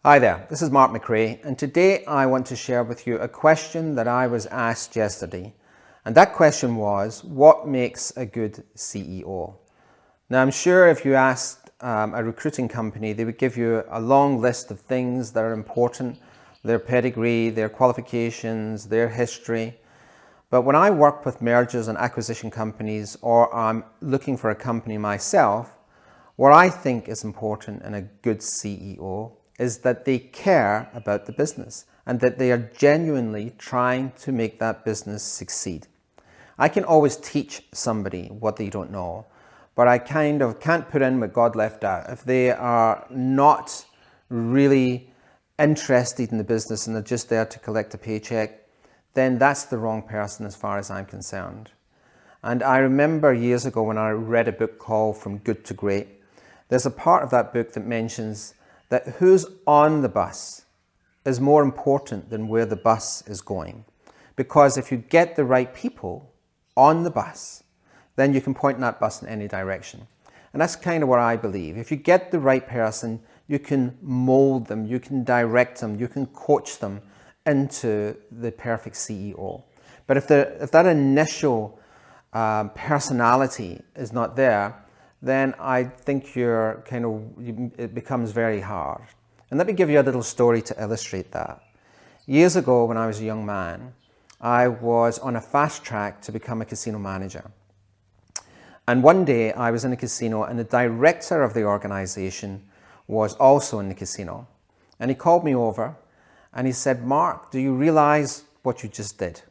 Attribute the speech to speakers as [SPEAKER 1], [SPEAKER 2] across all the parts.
[SPEAKER 1] Hi there, this is Mark McRae, and today I want to share with you a question that I was asked yesterday. And that question was, what makes a good CEO? Now, I'm sure if you asked a recruiting company, they would give you a long list of things that are important, their pedigree, their qualifications, their history. But when I work with mergers and acquisition companies, or I'm looking for a company myself, what I think is important in a good CEO is that they care about the business and that they are genuinely trying to make that business succeed. I can always teach somebody what they don't know, but I kind of can't put in what God left out. If they are not really interested in the business and they're just there to collect a paycheck, then that's the wrong person as far as I'm concerned. And I remember years ago when I read a book called From Good to Great, there's a part of that book that mentions that who's on the bus is more important than where the bus is going. Because if you get the right people on the bus, then you can point that bus in any direction. And that's kind of what I believe. If you get the right person, you can mold them, you can direct them, you can coach them into the perfect CEO. But if that initial personality is not there, then I think it becomes very hard. And let me give you a little story to illustrate that. Years ago, when I was a young man, I was on a fast track to become a casino manager. And one day I was in a casino and the director of the organization was also in the casino. And he called me over and he said, "Mark, do you realize what you just did?"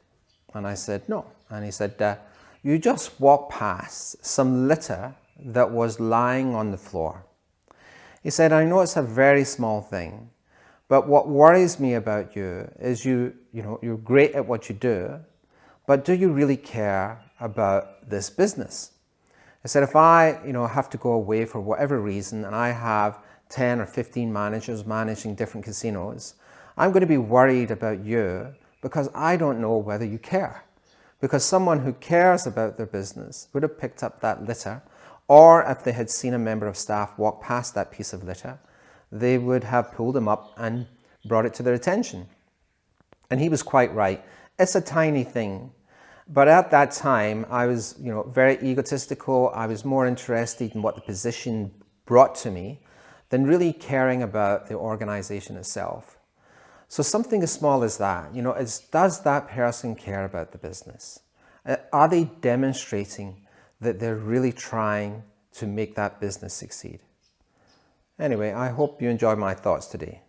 [SPEAKER 1] And I said, "No." And he said, "You just walked past some litter that was lying on the floor." He said, "I know it's a very small thing, but what worries me about you is you're great at what you do, but do you really care about this business?" I said, "If I have to go away for whatever reason and I have 10 or 15 managers managing different casinos, I'm going to be worried about you because I don't know whether you care. Because someone who cares about their business would have picked up that litter, or if they had seen a member of staff walk past that piece of litter, they would have pulled them up and brought it to their attention." And he was quite right. It's a tiny thing. But at that time, I was very egotistical. I was more interested in what the position brought to me than really caring about the organization itself. So something as small as that, does that person care about the business? Are they demonstrating that they're really trying to make that business succeed? Anyway, I hope you enjoyed my thoughts today.